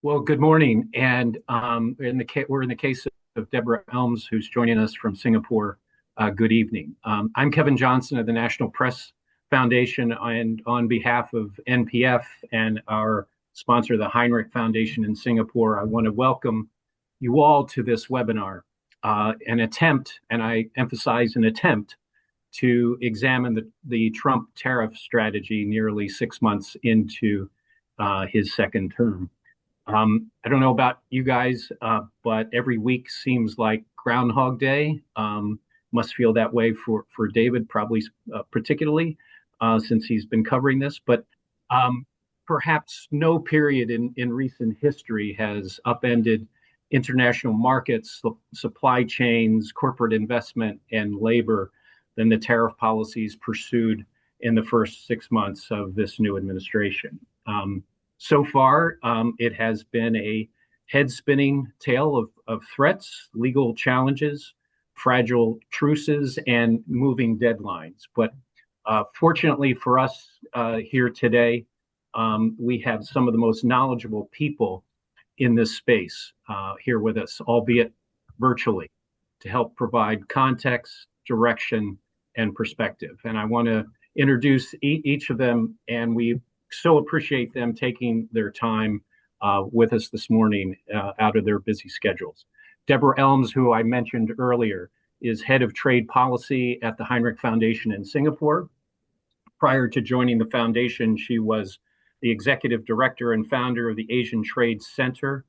Well, good morning. And we're in the case of Deborah Elms, who's joining us from Singapore. Good evening. I'm Kevin Johnson of the National Press Foundation, and on behalf of NPF and our sponsor, the Hinrich Foundation in Singapore, I want to welcome you all to this webinar, an attempt, and I emphasize an attempt, to examine the Trump tariff strategy nearly 6 months into his second term. I don't know about you guys, but every week seems like Groundhog Day. Must feel that way for David, probably particularly since he's been covering this. But perhaps no period in recent history has upended international markets, supply chains, corporate investment, and labor than the tariff policies pursued in the first 6 months of this new administration. So far, it has been a head-spinning tale of threats, legal challenges, fragile truces, and moving deadlines. But fortunately for us here today, we have some of the most knowledgeable people in this space here with us, albeit virtually, to help provide context, direction, and perspective. And I want to introduce each of them, and we so appreciate them taking their time with us this morning out of their busy schedules. Deborah Elms, who I mentioned earlier, is head of trade policy at the Hinrich Foundation in Singapore. Prior to joining the foundation, she was the executive director and founder of the Asian Trade Center.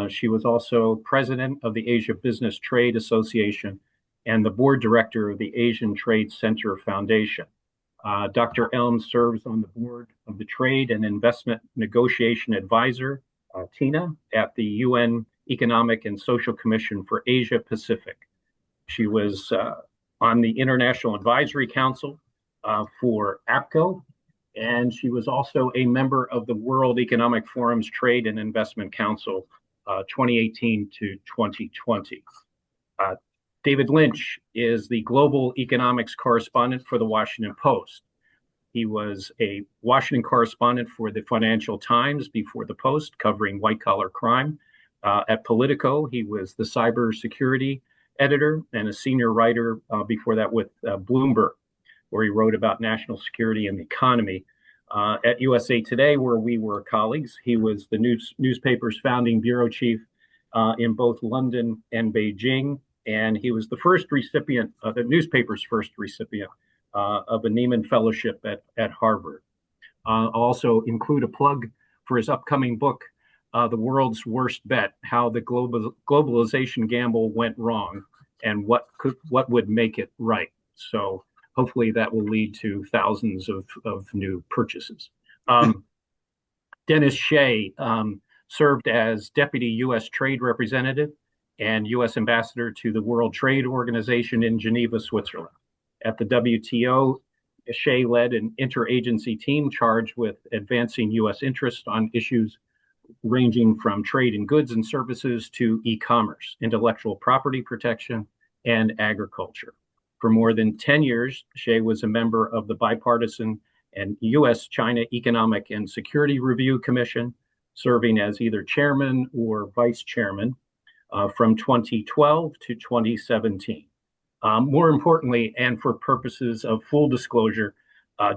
She was also president of the Asia Business Trade Association and the board director of the Asian Trade Center Foundation. Dr. Elms serves on the board of the Trade and Investment Negotiation Advisor, TINA, at the UN Economic and Social Commission for Asia Pacific. She was on the International Advisory Council for APCO, and she was also a member of the World Economic Forum's Trade and Investment Council 2018 to 2020. David Lynch is the global economics correspondent for the Washington Post. He was a Washington correspondent for the Financial Times before the Post, covering white-collar crime. At Politico, he was the cybersecurity editor and a senior writer before that with Bloomberg, where he wrote about national security and the economy. At USA Today, where we were colleagues, he was the newspaper's founding bureau chief in both London and Beijing. And he was the first recipient, the newspaper's first recipient of a Nieman Fellowship at Harvard. I'll also include a plug for his upcoming book, The World's Worst Bet: How the Globalization Gamble Went Wrong and what would make it right. So hopefully that will lead to thousands of new purchases. Dennis Shea served as deputy U.S. trade representative and U.S. ambassador to the World Trade Organization in Geneva, Switzerland. At the WTO, Shea led an interagency team charged with advancing U.S. interests on issues ranging from trade in goods and services to e-commerce, intellectual property protection, and agriculture. For more than 10 years, Shea was a member of the bipartisan and U.S.-China Economic and Security Review Commission, serving as either chairman or vice chairman from 2012 to 2017. More importantly, and for purposes of full disclosure,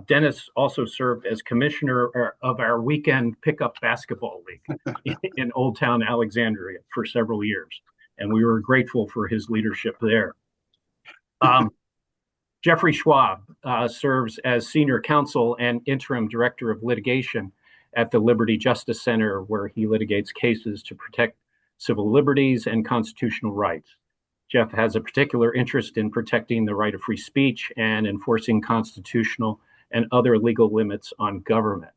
Dennis also served as commissioner of our weekend pickup basketball league in Old Town Alexandria for several years, and we were grateful for his leadership there. Jeffrey Schwab serves as senior counsel and interim director of litigation at the Liberty Justice Center, where he litigates cases to protect civil liberties and constitutional rights. Jeff has a particular interest in protecting the right of free speech and enforcing constitutional and other legal limits on government.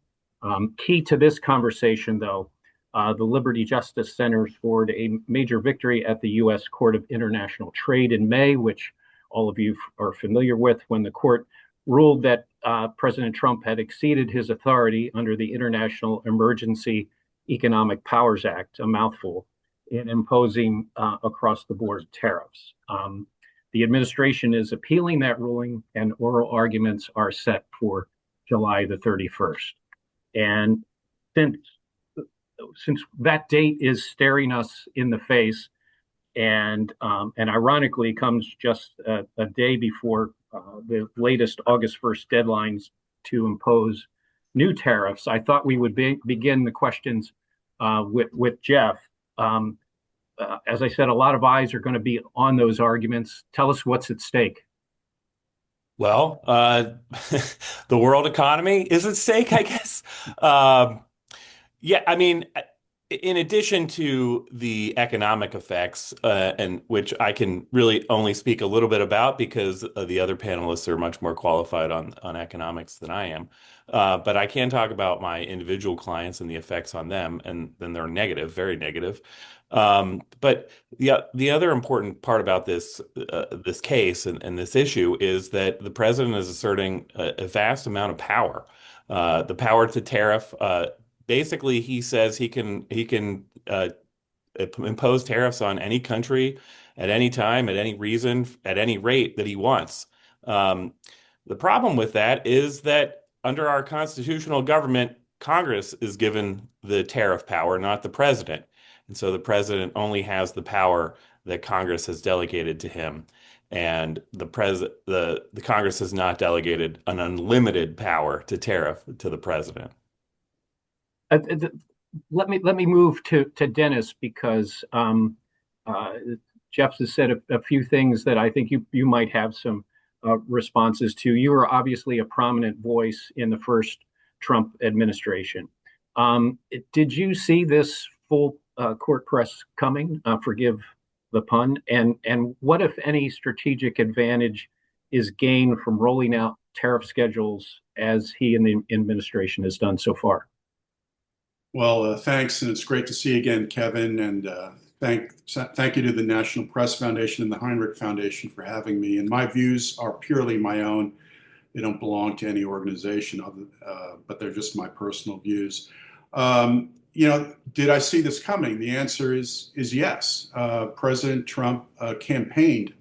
Key to this conversation, though, the Liberty Justice Center scored a major victory at the U.S. Court of International Trade in May, which all of you are familiar with, when the court ruled that President Trump had exceeded his authority under the International Emergency Economic Powers Act, a mouthful, in imposing across-the-board tariffs. The administration is appealing that ruling, and oral arguments are set for July the 31st. And since since that date is staring us in the face, and ironically comes just a day before the latest August 1st deadlines to impose new tariffs, I thought we would begin the questions with Jeff. As I said, a lot of eyes are going to be on those arguments. Tell us what's at stake. Well, the world economy is at stake, I guess. Um, yeah, I mean, in addition to the economic effects, and which I can really only speak a little bit about because the other panelists are much more qualified on economics than I am. But I can talk about my individual clients and the effects on them, and then they're negative, very negative. But the other important part about this case and this issue is that the president is asserting a vast amount of power, the power to tariff. Basically, he says he can impose tariffs on any country at any time, at any reason, at any rate that he wants. Um, the problem with that is that under our constitutional government, Congress is given the tariff power, not the president. And so the president only has the power that Congress has delegated to him. And the Congress has not delegated an unlimited power to tariff to the president. Uh, let me move to Dennis because uh, Jeff has said a few things that I think you might have some responses to. You are obviously a prominent voice in the first Trump administration. Did you see this full court press coming? Forgive the pun. And what, if any, strategic advantage is gained from rolling out tariff schedules as he and the administration has done so far? Well, thanks, and it's great to see you again, Kevin. And thank you to the National Press Foundation and the Hinrich Foundation for having me. And my views are purely my own. They don't belong to any organization, but they're just my personal views. Did I see this coming? The answer is yes. President Trump campaigned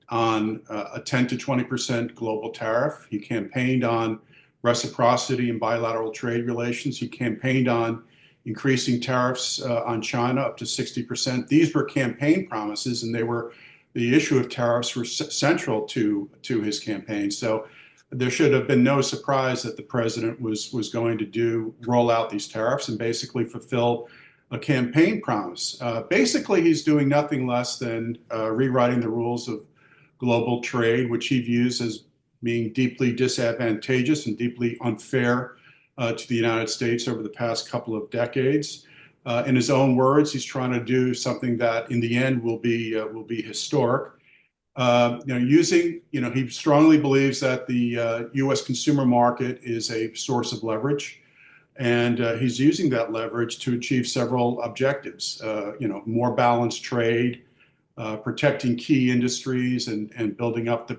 on a 10 to 20% global tariff. He campaigned on reciprocity and bilateral trade relations. He campaigned on increasing tariffs on China up to 60%. These were campaign promises, and the issue of tariffs were central to his campaign. So there should have been no surprise that the president was going to roll out these tariffs and basically fulfill a campaign promise. Basically, he's doing nothing less than rewriting the rules of global trade, which he views as being deeply disadvantageous and deeply unfair to the United States over the past couple of decades. In his own words, he's trying to do something that, in the end, will be historic. He strongly believes that the U.S. consumer market is a source of leverage, and he's using that leverage to achieve several objectives. More balanced trade, protecting key industries, and building up the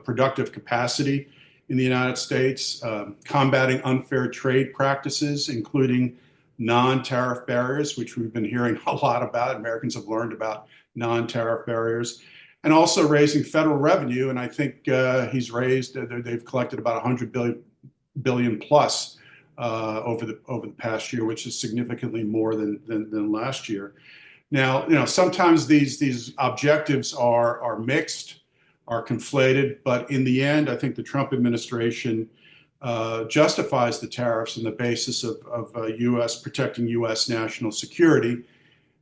productive capacity in the United States, combating unfair trade practices, including non-tariff barriers, which we've been hearing a lot about. Americans have learned about non-tariff barriers, and also raising federal revenue. And I think they've collected about 100 billion plus over the past year, which is significantly more than last year. Now, sometimes these objectives are mixed, are conflated, but in the end, I think the Trump administration justifies the tariffs on the basis of U.S. protecting U.S. national security,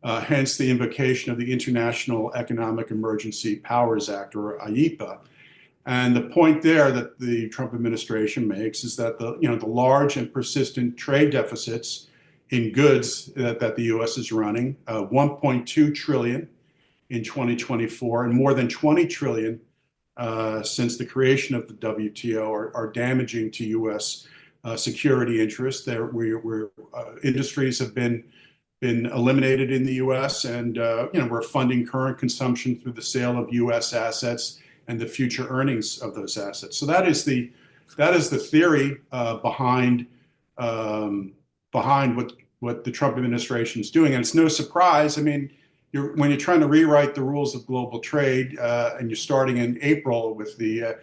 hence the invocation of the International Economic Emergency Powers Act, or IEPA. And the point there that the Trump administration makes is that the large and persistent trade deficits in goods that the U.S. is running, 1.2 trillion in 2024, and more than 20 trillion since the creation of the WTO, are damaging to U.S. Security interests. Industries have been eliminated in the U.S., and we're funding current consumption through the sale of U.S. assets and the future earnings of those assets. So that is the theory behind what the Trump administration is doing, and it's no surprise. I mean, when you're trying to rewrite the rules of global trade, and you're starting in April with the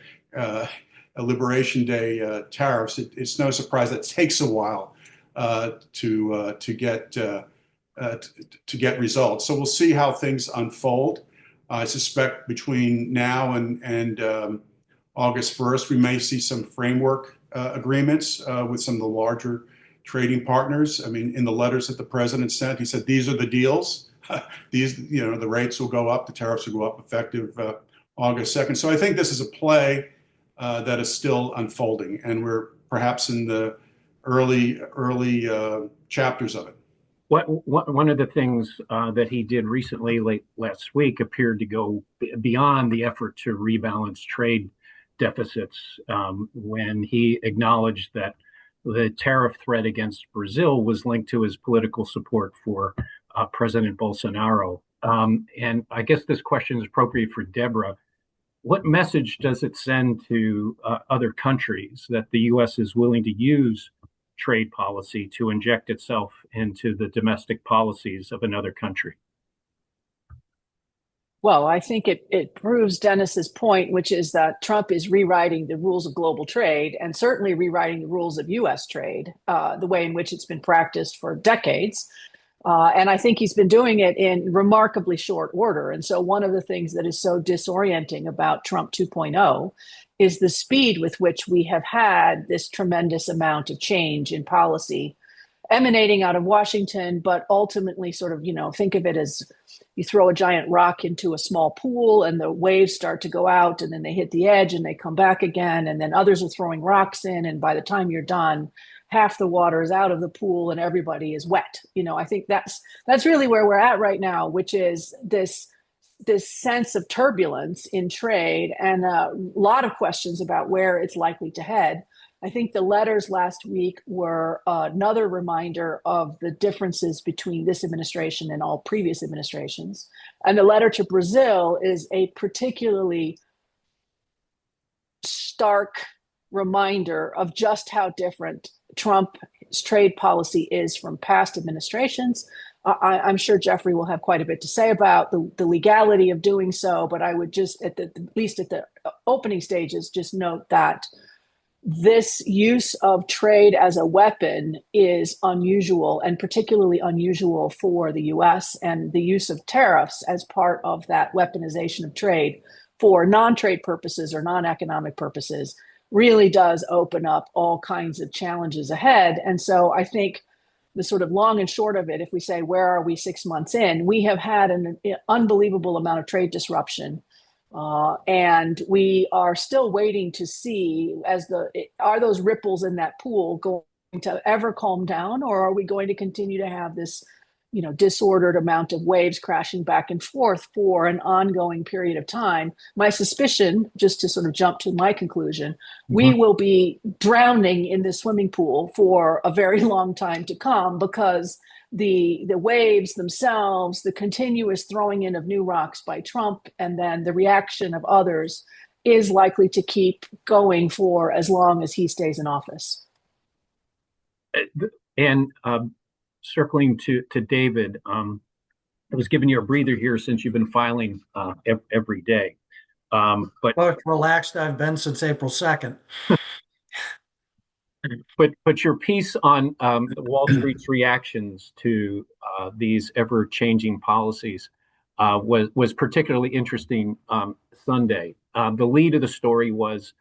Liberation Day tariffs, it's no surprise that it takes a while to get results. So we'll see how things unfold. I suspect between now and August 1st, we may see some framework agreements with some of the larger trading partners. I mean, in the letters that the president sent, he said, these are the deals. These, the rates will go up, the tariffs will go up effective August 2nd. So I think this is a play that is still unfolding, and we're perhaps in the early chapters of it. One of the things that he did recently, late last week, appeared to go beyond the effort to rebalance trade deficits when he acknowledged that the tariff threat against Brazil was linked to his political support for President Bolsonaro. And I guess this question is appropriate for Deborah. What message does it send to other countries that the U.S. is willing to use trade policy to inject itself into the domestic policies of another country? Well, I think it proves Dennis's point, which is that Trump is rewriting the rules of global trade and certainly rewriting the rules of U.S. trade, the way in which it's been practiced for decades. And I think he's been doing it in remarkably short order. And so one of the things that is so disorienting about Trump 2.0 is the speed with which we have had this tremendous amount of change in policy emanating out of Washington, but ultimately sort of, think of it as you throw a giant rock into a small pool and the waves start to go out and then they hit the edge and they come back again. And then others are throwing rocks in. And by the time you're done, half the water is out of the pool and everybody is wet. I think that's really where we're at right now, which is this sense of turbulence in trade and a lot of questions about where it's likely to head. I think the letters last week were another reminder of the differences between this administration and all previous administrations. And the letter to Brazil is a particularly stark reminder of just how different Trump's trade policy is from past administrations. I'm sure Jeffrey will have quite a bit to say about the legality of doing so, but I would just, at least at the opening stages, just note that this use of trade as a weapon is unusual, and particularly unusual for the U.S., and the use of tariffs as part of that weaponization of trade for non-trade purposes or non-economic purposes really does open up all kinds of challenges ahead. And so I think the sort of long and short of it, if we say, where are we 6 months in, we have had an unbelievable amount of trade disruption. And we are still waiting to see are those ripples in that pool going to ever calm down, or are we going to continue to have this, disordered amount of waves crashing back and forth for an ongoing period of time? My suspicion, just to sort of jump to my conclusion, we will be drowning in this swimming pool for a very long time to come, because the waves themselves, the continuous throwing in of new rocks by Trump, and then the reaction of others is likely to keep going for as long as he stays in office. And circling to David, I was giving you a breather here since you've been filing every day. But well, relaxed I've been since April 2nd. But your piece on Wall Street's reactions to these ever-changing policies was particularly interesting Sunday. The lead of the story was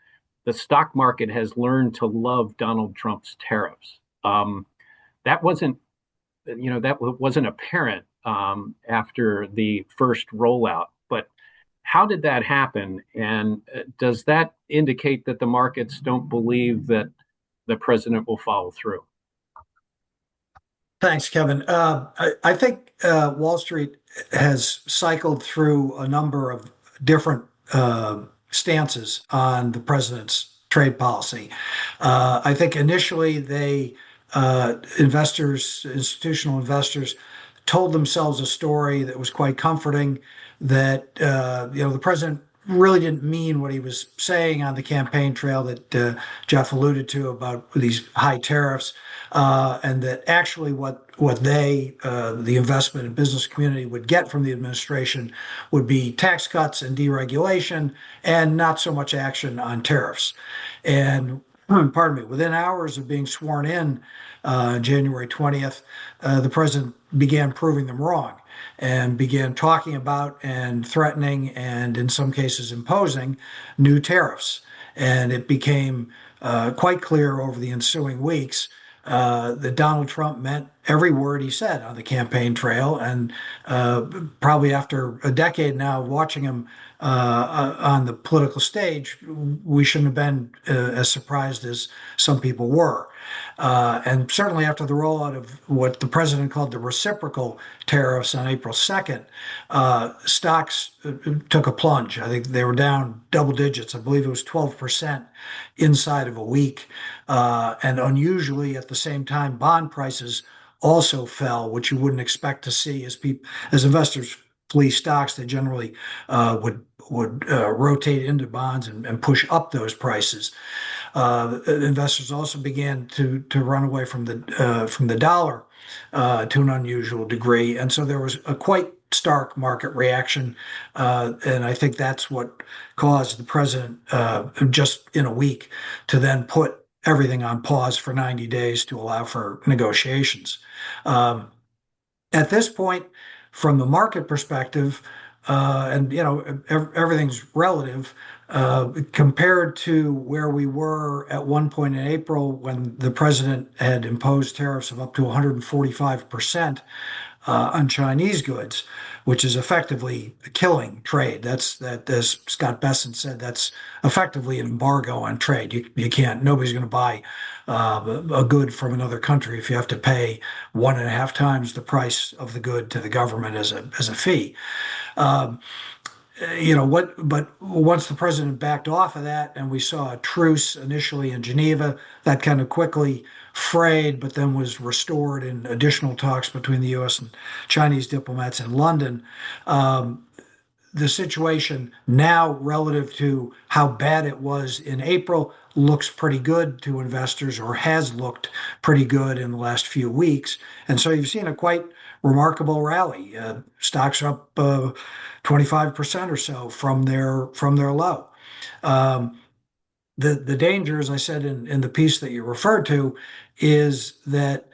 the stock market has learned to love Donald Trump's tariffs. That wasn't apparent after the first rollout. But how did that happen? And does that indicate that the markets don't believe that the president will follow through? Thanks, Kevin. I think Wall Street has cycled through a number of different stances on the president's trade policy. I think initially institutional investors told themselves a story that was quite comforting, that the president really didn't mean what he was saying on the campaign trail that Jeff alluded to about these high tariffs, and that actually what the investment and business community would get from the administration would be tax cuts and deregulation, and not so much action on tariffs. And pardon me, within hours of being sworn in January 20th, the president began proving them wrong and began talking about and threatening and in some cases imposing new tariffs. And it became quite clear over the ensuing weeks that Donald Trump meant every word he said on the campaign trail. And probably after a decade now of watching him on the political stage, we shouldn't have been as surprised as some people were. And certainly after the rollout of what the president called the reciprocal tariffs on April 2nd, stocks took a plunge. I think they were down double digits. I believe it was 12% inside of a week. And unusually at the same time, bond prices also fell, which you wouldn't expect to see as investors flee stocks. They generally would rotate into bonds and push up those prices. Investors also began to run away from the dollar to an unusual degree, and so there was a quite stark market reaction, and I think that's what caused the president just in a week to then put everything on pause for 90 days to allow for negotiations. At this point, from the market perspective, and everything's relative compared to where we were at one point in April when the president had imposed tariffs of up to 145% on Chinese goods, which is effectively killing trade. That, as Scott Bessent said, that's effectively an embargo on trade. You can't. Nobody's going to buy a good from another country if you have to pay 1.5 times the price of the good to the government as a fee. But once the president backed off of that and we saw a truce initially in Geneva, that kind of quickly frayed, but then was restored in additional talks between the U.S. and Chinese diplomats in London. The situation now relative to how bad it was in April looks pretty good to investors, or has looked pretty good in the last few weeks. And so you've seen a quite remarkable rally. Stocks are up 25% or so from their low. The danger, as I said in the piece that you referred to, is that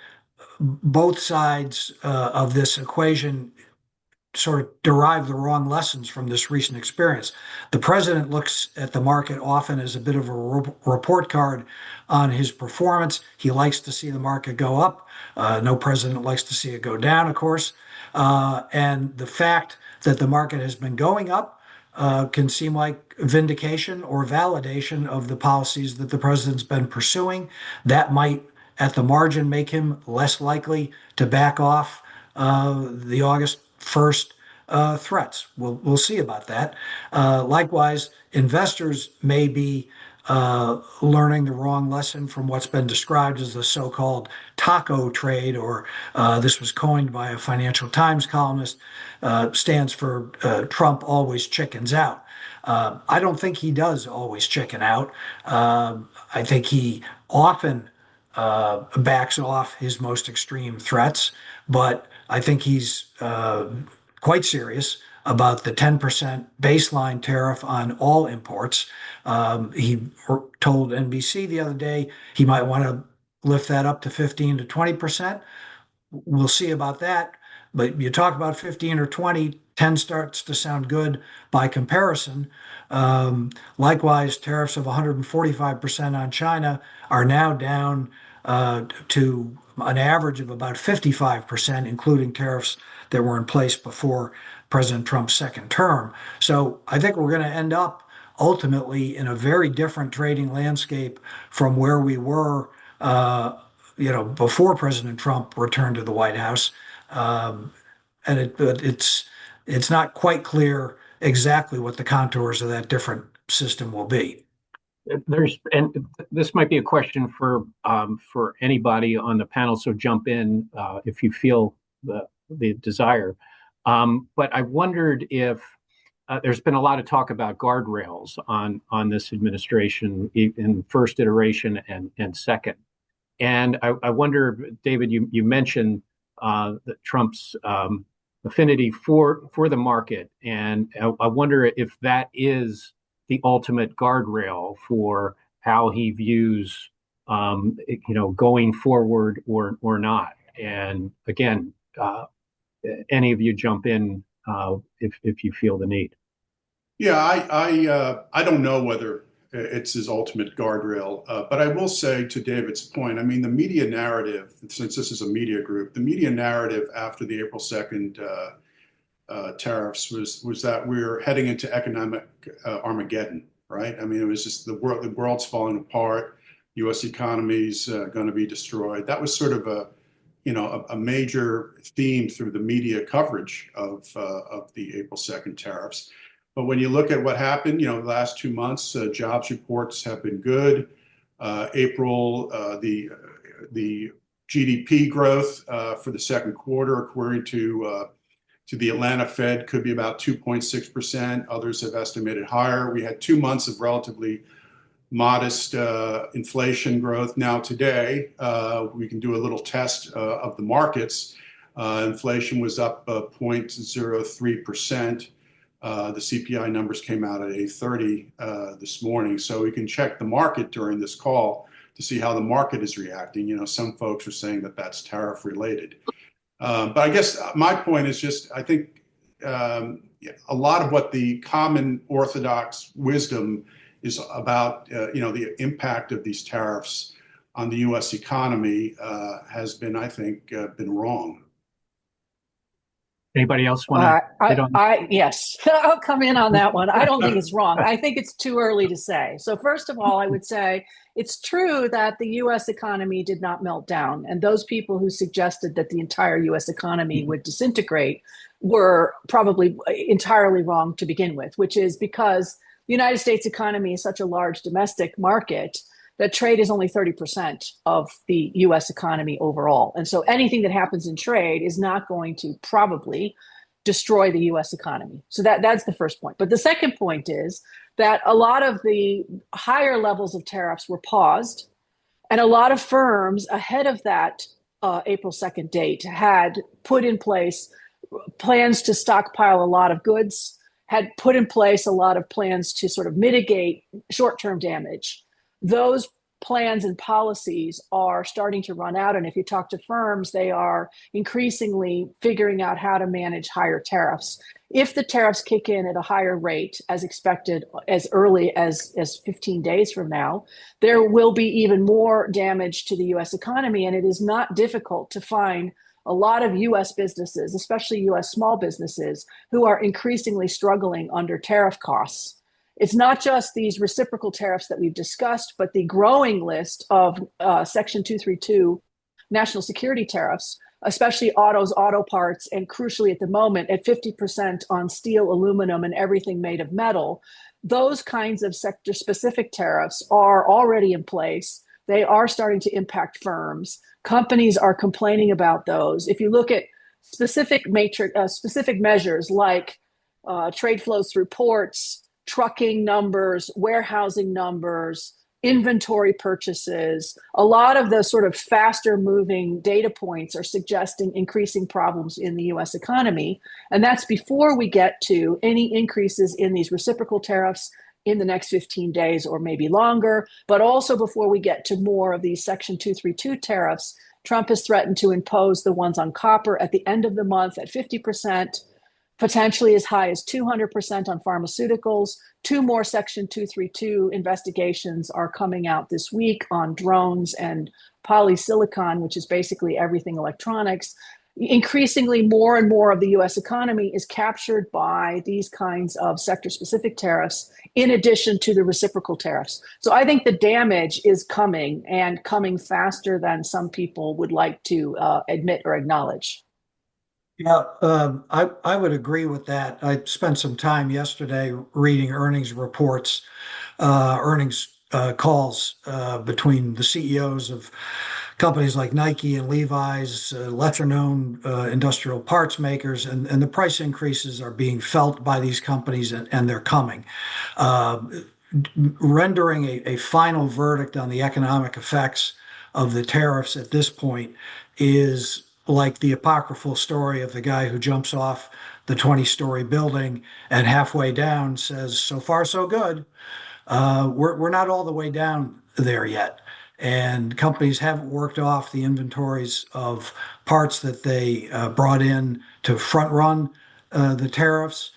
both sides of this equation sort of derive the wrong lessons from this recent experience. The president looks at the market often as a bit of a report card on his performance. He likes to see the market go up. No president likes to see it go down, of course. And the fact that the market has been going up can seem like vindication or validation of the policies that the president's been pursuing. That might, at the margin, make him less likely to back off the August 1st threats. We'll see about that. Likewise, investors may be learning the wrong lesson from what's been described as the so-called taco trade, or this was coined by a Financial Times columnist, stands for Trump always chickens out. I don't think he does always chicken out. I think he often backs off his most extreme threats, but I think he's quite serious about the 10% baseline tariff on all imports. He told NBC the other day he might want to lift that up to 15 to 20%. We'll see about that. But you talk about 15 or 20, 10 starts to sound good by comparison. Likewise, tariffs of 145% on China are now down to an average of about 55%, including tariffs that were in place before President Trump's second term. So I think we're going to end up ultimately in a very different trading landscape from where we were, before President Trump returned to the White House. And it's not quite clear exactly what the contours of that different system will be. And this might be a question for anybody on the panel, so jump in if you feel the desire. But I wondered if there's been a lot of talk about guardrails on this administration in first iteration and second. And I wonder, David, you mentioned that Trump's affinity for the market, and I wonder if that is the ultimate guardrail for how he views going forward or not. And again, any of you jump in if you feel the need. Yeah, I don't know whether it's his ultimate guardrail, but I will say to David's point, I mean, the media narrative, since this is a media group, the media narrative after the April 2nd tariffs was that we're heading into economic Armageddon, right? I mean, it was just the world's falling apart, U.S. economy's going to be destroyed. That was sort of a major theme through the media coverage of the April 2nd tariffs. But when you look at what happened, the last 2 months, jobs reports have been good. April, the GDP growth for the second quarter, according to the Atlanta Fed, could be about 2.6%. Others have estimated higher. We had 2 months of relatively modest inflation growth. Now today, we can do a little test of the markets. Inflation was up 0.03%. The CPI numbers came out at 8:30 this morning, so we can check the market during this call to see how the market is reacting. Some folks are saying that that's tariff related. But I guess my point is just, I think a lot of what the common orthodox wisdom is about, the impact of these tariffs on the U.S. economy has been, I think, been wrong. Anybody else want to? Yes, I'll come in on that one. I don't think it's wrong. I think it's too early to say. So first of all, I would say it's true that the U.S. economy did not melt down. And those people who suggested that the entire U.S. economy would disintegrate were probably entirely wrong to begin with, which is because the United States economy is such a large domestic market that trade is only 30% of the US economy overall. And so anything that happens in trade is not going to probably destroy the US economy. So that's the first point. But the second point is that a lot of the higher levels of tariffs were paused, and a lot of firms ahead of that April 2nd date had put in place plans to stockpile a lot of goods, had put in place a lot of plans to sort of mitigate short-term damage. Those plans and policies are starting to run out. And if you talk to firms, they are increasingly figuring out how to manage higher tariffs. If the tariffs kick in at a higher rate, as expected, as early as 15 days from now, there will be even more damage to the US economy. And it is not difficult to find a lot of US businesses, especially US small businesses, who are increasingly struggling under tariff costs. It's not just these reciprocal tariffs that we've discussed, but the growing list of Section 232 national security tariffs, especially autos, auto parts, and crucially at the moment at 50% on steel, aluminum, and everything made of metal. Those kinds of sector-specific tariffs are already in place. They are starting to impact firms. Companies are complaining about those. If you look at specific measures like trade flows through ports, trucking numbers, warehousing numbers, inventory purchases, a lot of the sort of faster moving data points are suggesting increasing problems in the US economy. And that's before we get to any increases in these reciprocal tariffs in the next 15 days or maybe longer, but also before we get to more of these Section 232 tariffs. Trump has threatened to impose the ones on copper at the end of the month at 50%. Potentially as high as 200% on pharmaceuticals. 2 more Section 232 investigations are coming out this week on drones and polysilicon, which is basically everything electronics. Increasingly, more and more of the US economy is captured by these kinds of sector-specific tariffs, in addition to the reciprocal tariffs. So I think the damage is coming, and coming faster than some people would like to admit or acknowledge. Yeah, I would agree with that. I spent some time yesterday reading earnings reports, earnings calls between the CEOs of companies like Nike and Levi's, lesser-known industrial parts makers, and the price increases are being felt by these companies, and they're coming. Rendering a final verdict on the economic effects of the tariffs at this point is like the apocryphal story of the guy who jumps off the 20-story building and halfway down says, "So far, so good." We're not all the way down there yet. and companies haven't worked off the inventories of parts that they brought in to front run the tariffs.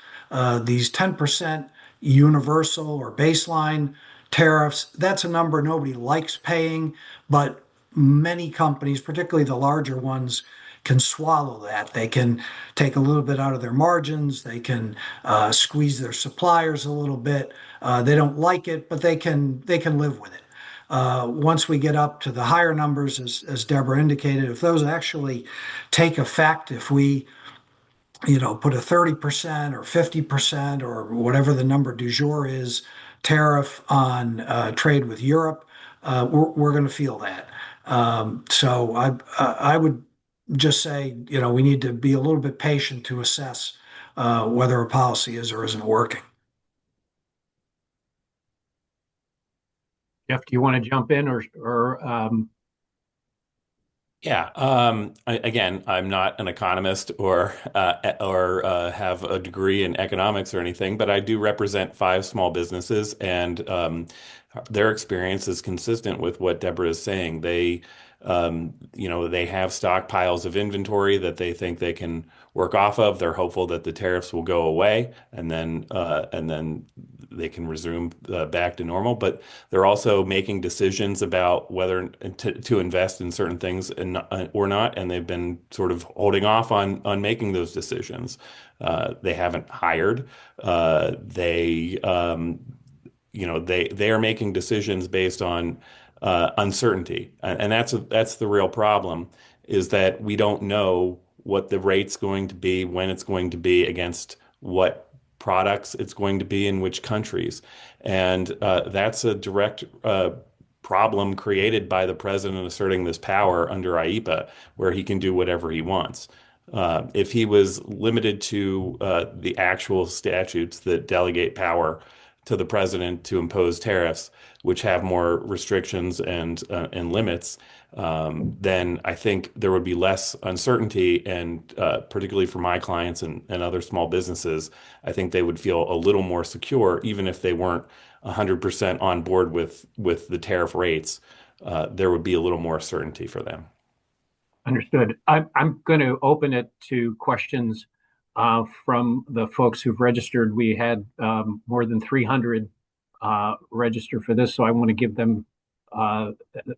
These 10% universal or baseline tariffs, that's a number nobody likes paying, but many companies, particularly the larger ones, can swallow that. They can take a little bit out of their margins. They can squeeze their suppliers a little bit. They don't like it, but they can live with it. Once we get up to the higher numbers, as Deborah indicated, if those actually take effect, if we put a 30% or 50% or whatever the number du jour is tariff on trade with Europe, we're going to feel that. So I would just say, we need to be a little bit patient to assess whether a policy is or isn't working. Jeff, do you want to jump in or Yeah. Again, I'm not an economist or have a degree in economics or anything, but I do represent five small businesses, and their experience is consistent with what Deborah is saying. They have stockpiles of inventory that they think they can work off of. They're hopeful that the tariffs will go away, and then they can resume back to normal. But they're also making decisions about whether to invest in certain things or not, and they've been sort of holding off on making those decisions. They haven't hired. They are making decisions based on uncertainty, and that's the real problem, is that we don't know what the rate's going to be, when it's going to be, against what products it's going to be in which countries. And that's a direct problem created by the president asserting this power under IEEPA, where he can do whatever he wants. If he was limited to the actual statutes that delegate power to the president to impose tariffs, which have more restrictions and limits, then I think there would be less uncertainty. And particularly for my clients and other small businesses, I think they would feel a little more secure, even if they weren't 100% on board with the tariff rates. There would be a little more certainty for them. Understood. I'm going to open it to questions from the folks who've registered. We had more than 300 register for this, so I want to give them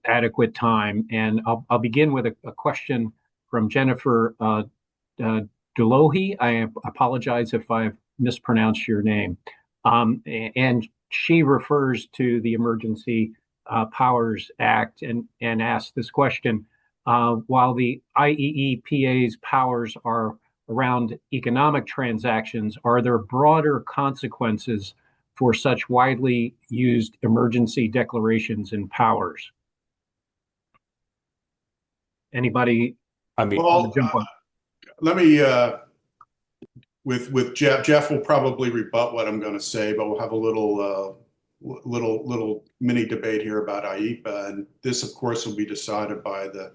adequate time. And I'll begin with a question from Jennifer Delohi. I apologize if I've mispronounced your name. And she refers to the Emergency Powers Act and asks this question. While the IEEPA's powers are around economic transactions, are there broader consequences for such widely used emergency declarations and powers? Anybody? Well, jump on? let me, with Jeff. Jeff will probably rebut what I'm going to say, but we'll have a little mini debate here about IEEPA, and this, of course, will be decided by the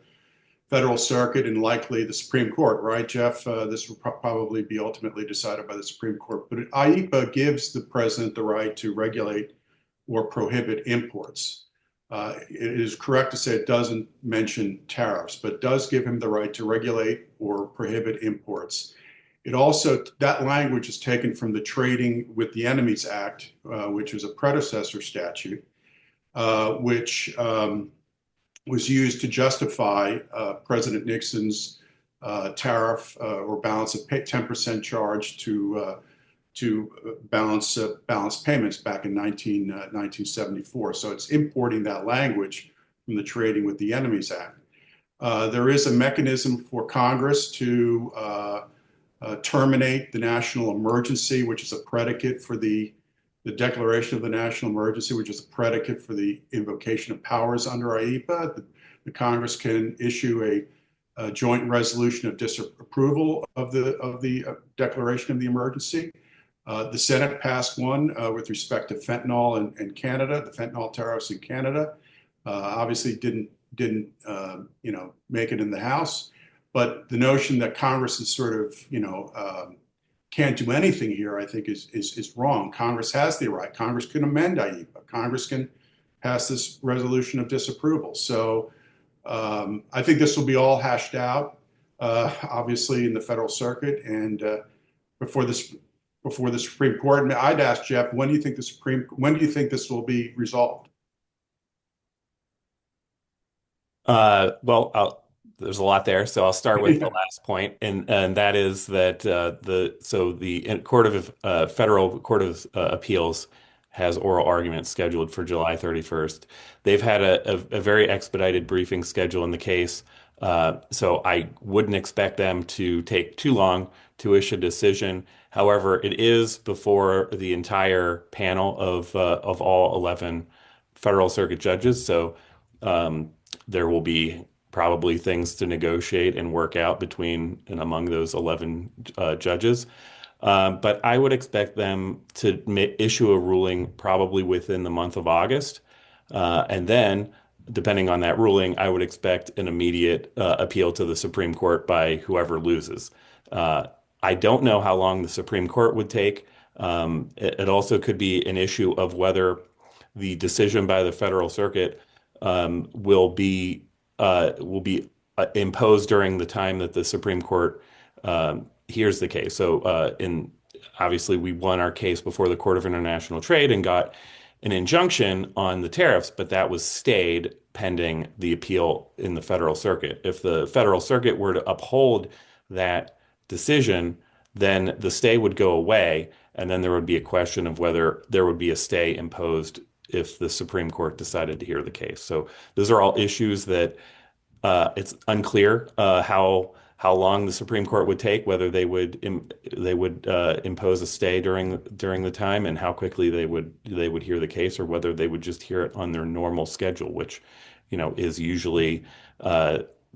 Federal Circuit and likely the Supreme Court, right, Jeff? This will probably be ultimately decided by the Supreme Court. But IEEPA gives the president the right to regulate or prohibit imports. It is correct to say it doesn't mention tariffs, but does give him the right to regulate or prohibit imports. It also, that language is taken from the Trading with the Enemies Act, which was a predecessor statute, which was used to justify President Nixon's tariff or balance of 10% charge to balance payments back in 1974. So it's importing that language from the Trading with the Enemies Act. There is a mechanism for Congress to terminate the national emergency, which is a predicate for the declaration of the national emergency, which is a predicate for the invocation of powers under IEEPA. The Congress can issue a joint resolution of disapproval of the declaration of the emergency. The Senate passed one with respect to fentanyl in Canada, the fentanyl tariffs in Canada. Obviously didn't make it in the House, but the notion that Congress is sort of can't do anything here, I think, is wrong. Congress has the right. Congress can amend IEEPA. Congress can pass this resolution of disapproval. So I think this will be all hashed out, obviously, in the Federal Circuit and before the Supreme Court. And I'd ask Jeff, when do you think this will be resolved? There's a lot there, so I'll start with the last point, and that is that the Federal Court of Appeals has oral arguments scheduled for July 31st. They've had a very expedited briefing schedule in the case, so I wouldn't expect them to take too long to issue a decision. However, it is before the entire panel of all 11 Federal Circuit judges, so there will be probably things to negotiate and work out between and among those 11 judges. But I would expect them to issue a ruling probably within the month of August. And then, depending on that ruling, I would expect an immediate appeal to the Supreme Court by whoever loses. I don't know how long the Supreme Court would take. It also could be an issue of whether the decision by the Federal Circuit will be imposed during the time that the Supreme Court hears the case. So, obviously, we won our case before the Court of International Trade and got an injunction on the tariffs, but that was stayed pending the appeal in the Federal Circuit. If the Federal Circuit were to uphold that decision, then the stay would go away, and then there would be a question of whether there would be a stay imposed if the Supreme Court decided to hear the case. So those are all issues that it's unclear how long the Supreme Court would take, whether they would impose a stay during the time, and how quickly they would hear the case, or whether they would just hear it on their normal schedule, which is usually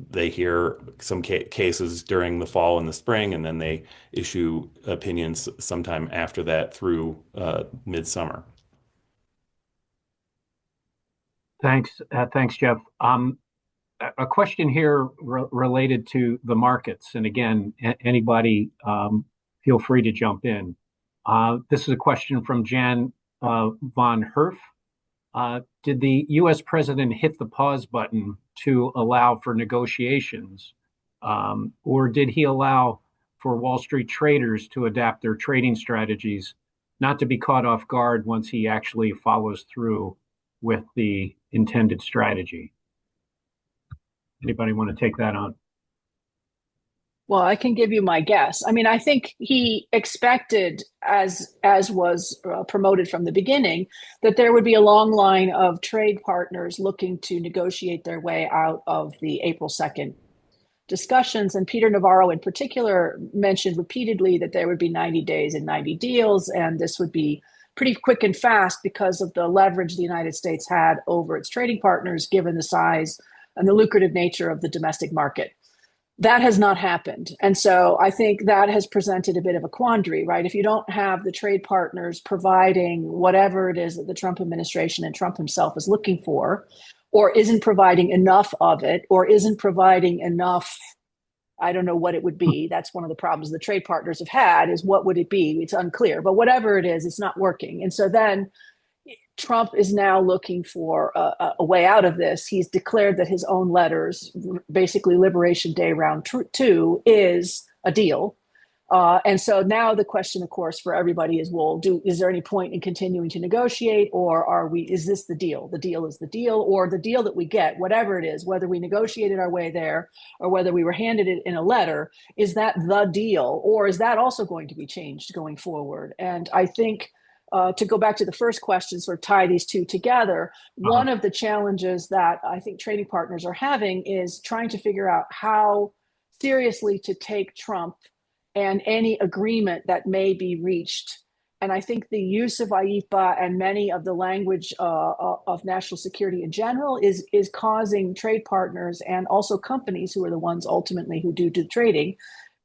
they hear some cases during the fall and the spring, and then they issue opinions sometime after that through midsummer. Thanks, Jeff. A question here related to the markets, and again, anybody feel free to jump in. This is a question from Jan von Herf. Did the U.S. president hit the pause button to allow for negotiations, or did he allow for Wall Street traders to adapt their trading strategies, not to be caught off guard once he actually follows through with the intended strategy? Anybody want to take that on? Well, I can give you my guess. I mean, I think he expected, as was promoted from the beginning, that there would be a long line of trade partners looking to negotiate their way out of the April 2nd discussions. And Peter Navarro in particular mentioned repeatedly that there would be 90 days and 90 deals, and this would be pretty quick and fast because of the leverage the United States had over its trading partners, given the size and the lucrative nature of the domestic market. That has not happened. And so I think that has presented a bit of a quandary, right? If you don't have the trade partners providing whatever it is that the Trump administration and Trump himself is looking for, or isn't providing enough of it, or isn't providing enough, I don't know what it would be. That's one of the problems the trade partners have had, is what would it be? It's unclear. But whatever it is, it's not working. And so then Trump is now looking for a way out of this. He's declared that his own letters, basically Liberation Day round 2, is a deal. And so now the question, of course, for everybody is, well, is there any point in continuing to negotiate, or is this the deal? The deal is the deal, or the deal that we get, whatever it is, whether we negotiated our way there or whether we were handed it in a letter, is that the deal, or is that also going to be changed going forward? And I think to go back to the first question, sort of tie these two together, one of the challenges that I think trading partners are having is trying to figure out how seriously to take Trump and any agreement that may be reached. And I think the use of IEPA and many of the language of national security in general is causing trade partners and also companies, who are the ones ultimately who do the trading,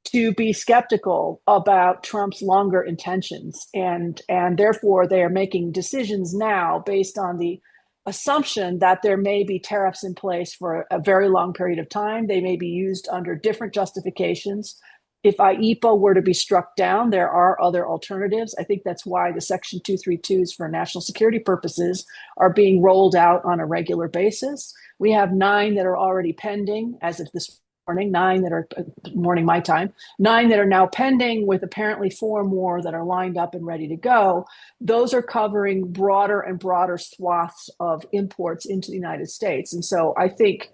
to be skeptical about Trump's longer intentions. And therefore, they are making decisions now based on the assumption that there may be tariffs in place for a very long period of time. They may be used under different justifications if IEEPA were to be struck down, there are other alternatives. I think that's why the Section 232s for national security purposes are being rolled out on a regular basis. We have 9 that are already pending as of this morning, 9 that are morning my time, 9 that are now pending, with apparently 4 more that are lined up and ready to go. Those are covering broader and broader swaths of imports into the United States. And so I think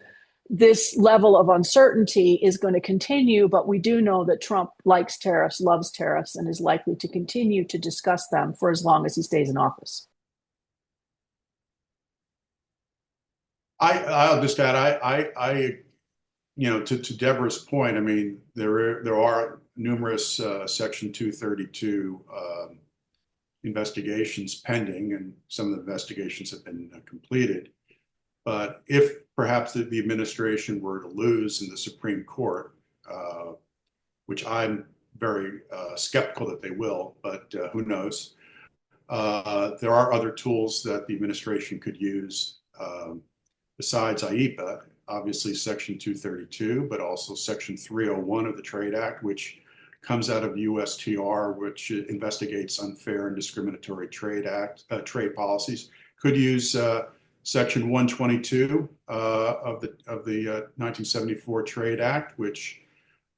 this level of uncertainty is going to continue, but we do know that Trump likes tariffs, loves tariffs, and is likely to continue to discuss them for as long as he stays in office. I'll just add, to Deborah's point, I mean, there are numerous Section 232 investigations pending, and some of the investigations have been completed. But if perhaps the administration were to lose in the Supreme Court, which I'm very skeptical that they will, but who knows, there are other tools that the administration could use besides IEEPA, obviously Section 232, but also Section 301 of the Trade Act, which comes out of USTR, which investigates unfair and discriminatory trade policies. Could use Section 122 of the 1974 Trade Act, which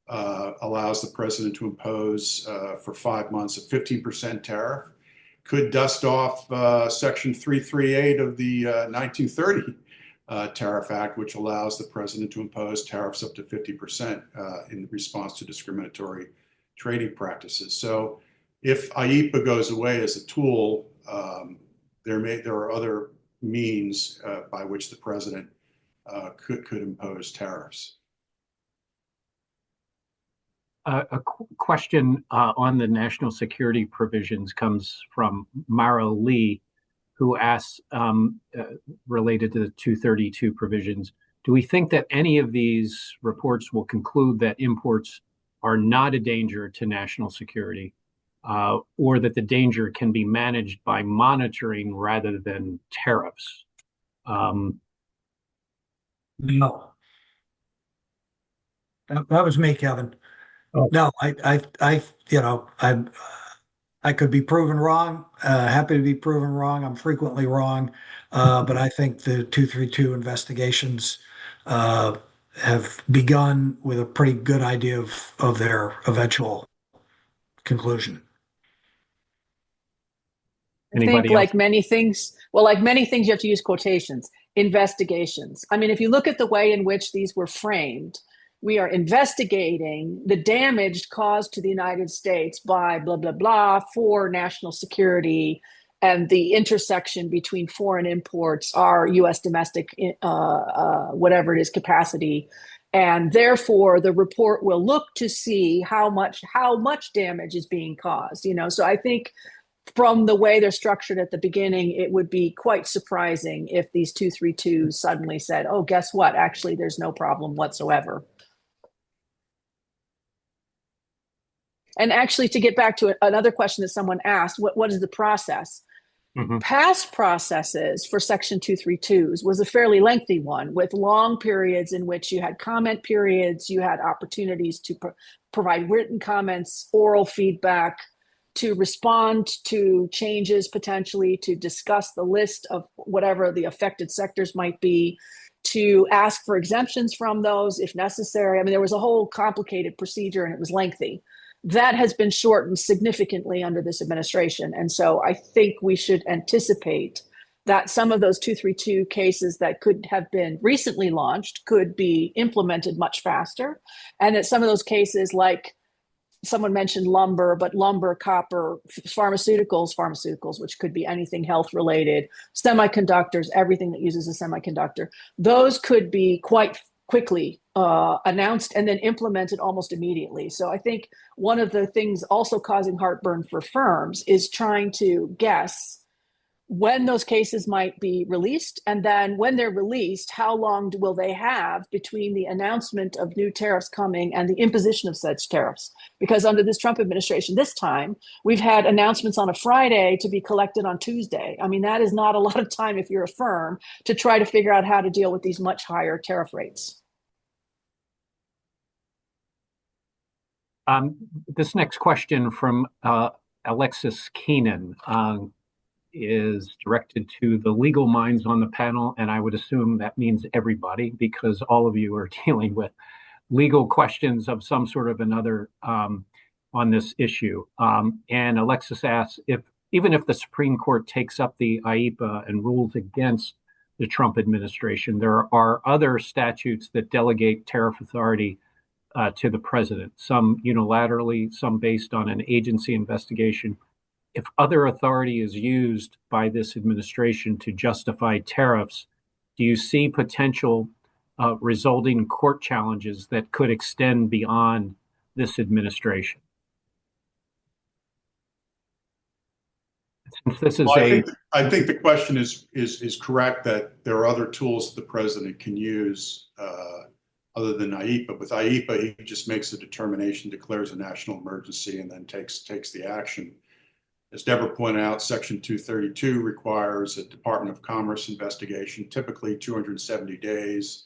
allows the president to impose for 5 months a 15% tariff. Could dust off Section 338 of the 1930 Tariff Act, which allows the president to impose tariffs up to 50% in response to discriminatory trading practices. So if IEEPA goes away as a tool, there are other means by which the president could impose tariffs. A question on the national security provisions comes from Mara Lee, who asks, related to the 232 provisions, do we think that any of these reports will conclude that imports are not a danger to national security, or that the danger can be managed by monitoring rather than tariffs? No. That was me, Kevin. Oh. No, I could be proven wrong. Happy to be proven wrong. I'm frequently wrong. But I think the 232 investigations have begun with a pretty good idea of their eventual conclusion. Anybody I think else? like many things, you have to use quotations, investigations. I mean, if you look at the way in which these were framed, we are investigating the damage caused to the United States by blah, blah, blah for national security, and the intersection between foreign imports, our U.S. domestic, whatever it is, capacity. And therefore, the report will look to see how much damage is being caused. So I think from the way they're structured at the beginning, it would be quite surprising if these 232s suddenly said, oh, guess what? Actually, there's no problem whatsoever. And actually, to get back to another question that someone asked, what is the process? Mm-hmm. Past processes for Section 232s was a fairly lengthy one, with long periods in which you had comment periods, you had opportunities to provide written comments, oral feedback, to respond to changes potentially, to discuss the list of whatever the affected sectors might be, to ask for exemptions from those if necessary. I mean, there was a whole complicated procedure and it was lengthy. That has been shortened significantly under this administration. And so I think we should anticipate that some of those 232 cases that could have been recently launched could be implemented much faster. And that some of those cases, like someone mentioned lumber, but lumber, copper, pharmaceuticals, which could be anything health related, semiconductors, everything that uses a semiconductor, those could be quite quickly announced and then implemented almost immediately. So I think one of the things also causing heartburn for firms is trying to guess when those cases might be released, and then when they're released, how long will they have between the announcement of new tariffs coming and the imposition of such tariffs? Because under this Trump administration this time, we've had announcements on a Friday to be collected on Tuesday. I mean, that is not a lot of time if you're a firm to try to figure out how to deal with these much higher tariff rates. This next question from Alexis Keenan is directed to the legal minds on the panel, and I would assume that means everybody because all of you are dealing with legal questions of some sort of another on this issue. And Alexis asks, even if the Supreme Court takes up the IEEPA and rules against the Trump administration, there are other statutes that delegate tariff authority to the president, some unilaterally, some based on an agency investigation. If other authority is used by this administration to justify tariffs, do you see potential resulting court challenges that could extend beyond this administration? Since this is I think the question is correct that there are other tools the president can use other than IEEPA. With IEEPA, he just makes a determination, declares a national emergency, and then takes the action. As Deborah pointed out, Section 232 requires a Department of Commerce investigation, typically 270 days.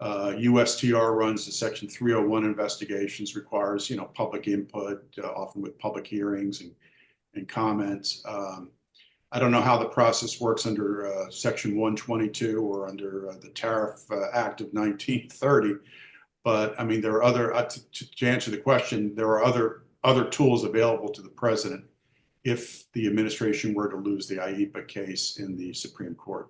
USTR runs the Section 301 investigations, requires public input, often with public hearings and comments. I don't know how the process works under Section 122 or under the Tariff Act of 1930, but I mean there are other to answer the question, there are other tools available to the president if the administration were to lose the IEEPA case in the Supreme Court.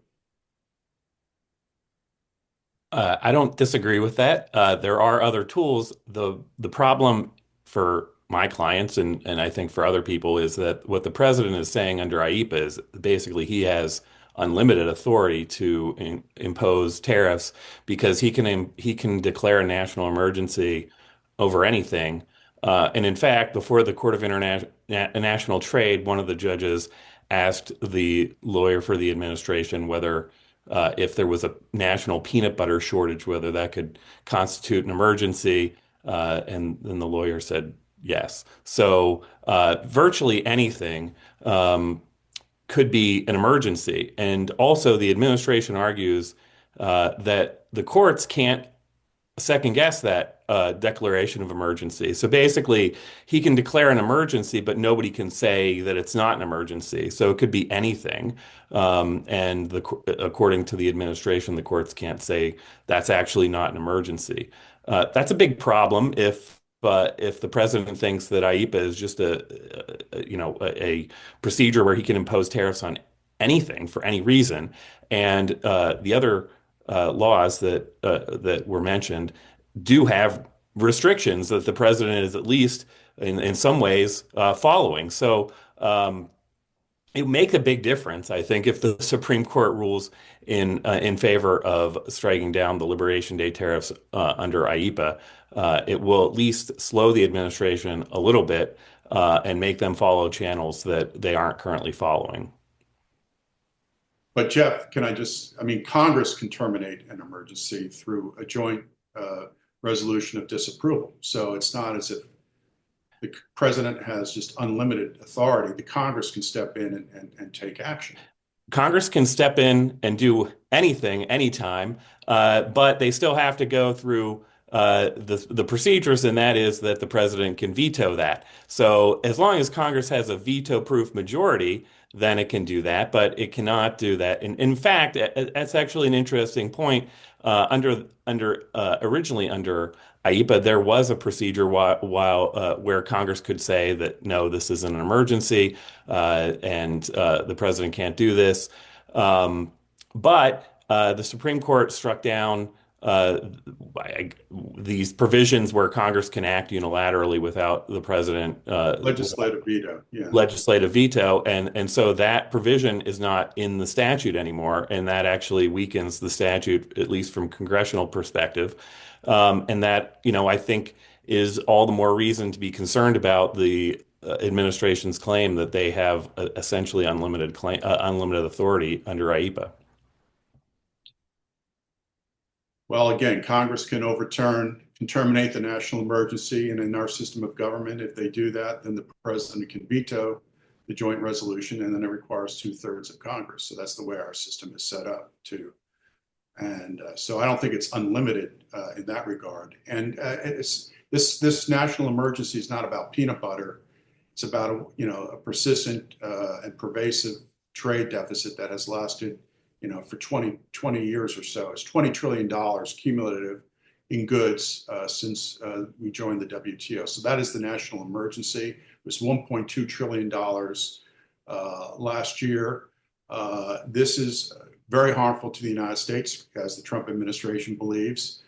I don't disagree with that. There are other tools. The problem for my clients and I think for other people is that what the president is saying under IEEPA is basically he has unlimited authority to impose tariffs because he can declare a national emergency over anything. And in fact, before the Court of International Trade, one of the judges asked the lawyer for the administration whether if there was a national peanut butter shortage, whether that could constitute an emergency. And then the lawyer said yes. So virtually anything could be an emergency. And also the administration argues that the courts can't second guess that declaration of emergency. So basically, he can declare an emergency, but nobody can say that it's not an emergency. So it could be anything. And according to the administration, the courts can't say that's actually not an emergency. That's a big problem if the president thinks that IEEPA is just a procedure where he can impose tariffs on anything for any reason, and the other laws that were mentioned do have restrictions that the president is at least in some ways following. So it would make a big difference, I think, if the Supreme Court rules in favor of striking down the Liberation Day tariffs under IEEPA. It will at least slow the administration a little bit and make them follow channels that they aren't currently following. But Jeff, Congress can terminate an emergency through a joint resolution of disapproval. So it's not as if the president has just unlimited authority. The Congress can step in and take action. Congress can step in and do anything, anytime, but they still have to go through the procedures, and that is that the president can veto that. So as long as Congress has a veto-proof majority, then it can do that, but it cannot do that. In fact, that's actually an interesting point. Originally under IEEPA, there was a procedure where Congress could say that no, this isn't an emergency, and the president can't do this. But the Supreme Court struck down these provisions where Congress can act unilaterally without the president. Legislative veto, yeah. Legislative veto, and so that provision is not in the statute anymore, and that actually weakens the statute, at least from congressional perspective. And that, I think is all the more reason to be concerned about the administration's claim that they have essentially unlimited authority under IEEPA. Well, again, Congress can terminate the national emergency, and in our system of government, if they do that, then the president can veto the joint resolution, and then it requires 2/3 of Congress. So that's the way our system is set up too. And so I don't think it's unlimited in that regard. And this This national emergency is not about peanut butter. It's about a persistent and pervasive trade deficit that has lasted for 20 years or so. It's $20 trillion cumulative in goods since we joined the WTO. So that is the national emergency. It was $1.2 trillion last year. This is very harmful to the United States, as the Trump administration believes,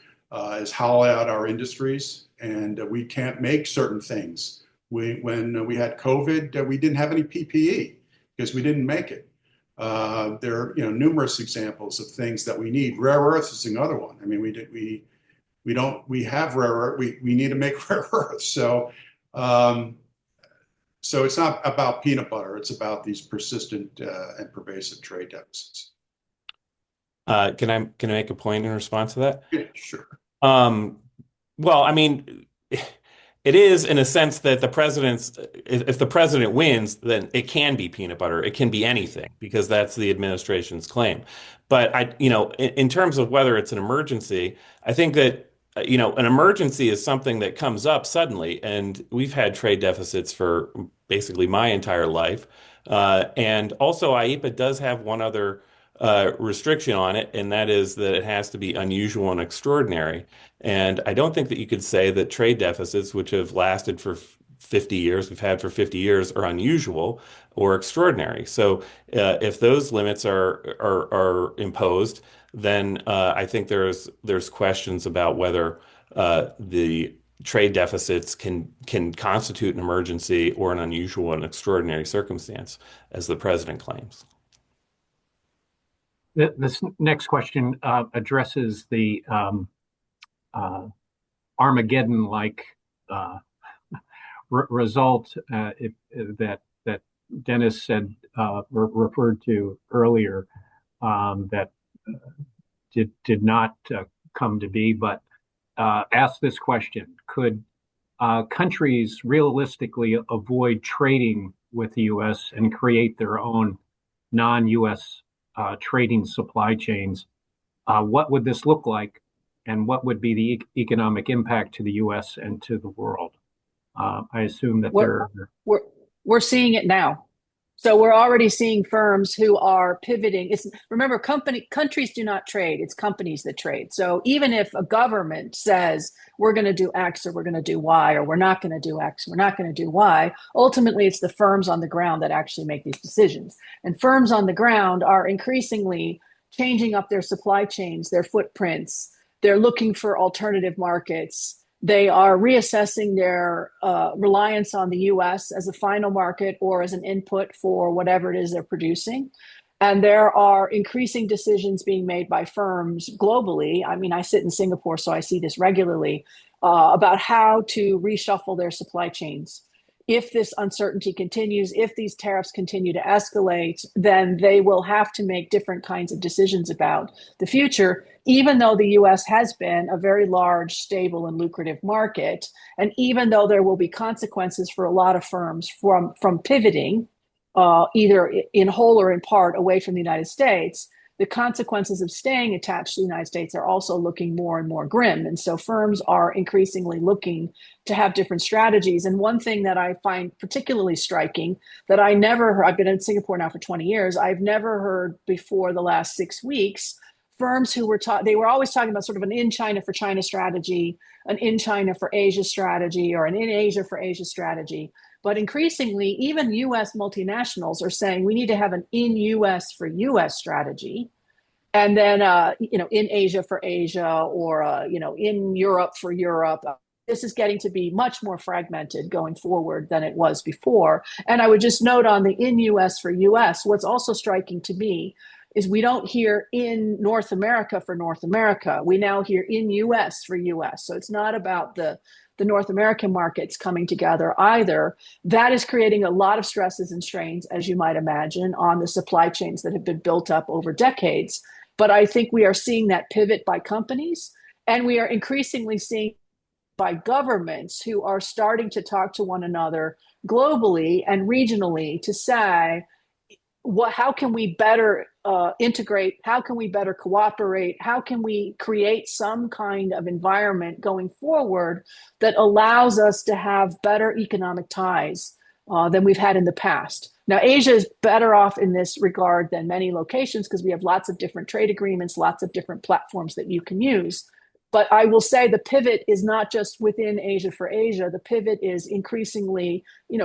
is hollow out our industries, and we can't make certain things. When we had COVID, we didn't have any PPE because we didn't make it. There are numerous examples of things that we need. Rare earths is another one. I mean, we have rare earth. We need to make rare earths. So it's not about peanut butter. It's about these persistent and pervasive trade deficits. Can I make a point in response to that? Yeah, sure. Well, I mean, it is in a sense that if the president wins, then it can be peanut butter. It can be anything because that's the administration's claim. But in terms of whether it's an emergency, I think that, an emergency is something that comes up suddenly, and we've had trade deficits for basically my entire life. And also IEEPA does have one other restriction on it, and that is that it has to be unusual and extraordinary. And I don't think that you could say that trade deficits, which have lasted for 50 years, we've had for 50 years, are unusual or extraordinary. So if those limits are imposed, then I think there's questions about whether the trade deficits can constitute an emergency or an unusual and extraordinary circumstance, as the president claims. This next question addresses the Armageddon-like result that Dennis said referred to earlier that did not come to be, but asked this question: could countries realistically avoid trading with the U.S. and create their own non-U.S. trading supply chains? What would this look like, and what would be the economic impact to the U.S. and to the world? I assume that we're seeing it now. So we're already seeing firms who are pivoting. Remember, countries do not trade; it's companies that trade. So even if a government says we're going to do X or we're going to do Y, or we're not going to do X, we're not going to do Y, ultimately it's the firms on the ground that actually make these decisions. And firms on the ground are increasingly changing up their supply chains, their footprints. They're looking for alternative markets. They are reassessing their reliance on the U.S. as a final market or as an input for whatever it is they're producing. And there are increasing decisions being made by firms globally. I mean, I sit in Singapore, so I see this regularly, about how to reshuffle their supply chains. If this uncertainty continues, if these tariffs continue to escalate, then they will have to make different kinds of decisions about the future, even though the US has been a very large, stable, and lucrative market. And even though there will be consequences for a lot of firms from pivoting, either in whole or in part, away from the United States, the consequences of staying attached to the United States are also looking more and more grim. And so firms are increasingly looking to have different strategies. And one thing that I find particularly striking that I never heard, I've been in Singapore now for 20 years, I've never heard before the last 6 weeks, firms who were they were always talking about sort of an in China for China strategy, an in China for Asia strategy, or an in Asia for Asia strategy. But increasingly, even U.S. multinationals are saying we need to have an in U.S. for U.S. strategy, and then in Asia for Asia, or in Europe for Europe. This is getting to be much more fragmented going forward than it was before. And I would just note on the in U.S. for U.S., what's also striking to me is we don't hear in North America for North America. We now hear in U.S. for U.S. So it's not about the North American markets coming together either. That is creating a lot of stresses and strains, as you might imagine, on the supply chains that have been built up over decades. But I think we are seeing that pivot by companies, and we are increasingly seeing by governments who are starting to talk to one another globally and regionally to say, how can we better integrate? How can we better cooperate? How can we create some kind of environment going forward that allows us to have better economic ties than we've had in the past? Now, Asia is better off in this regard than many locations because we have lots of different trade agreements, lots of different platforms that you can use. But I will say the pivot is not just within Asia for Asia. The pivot is increasingly,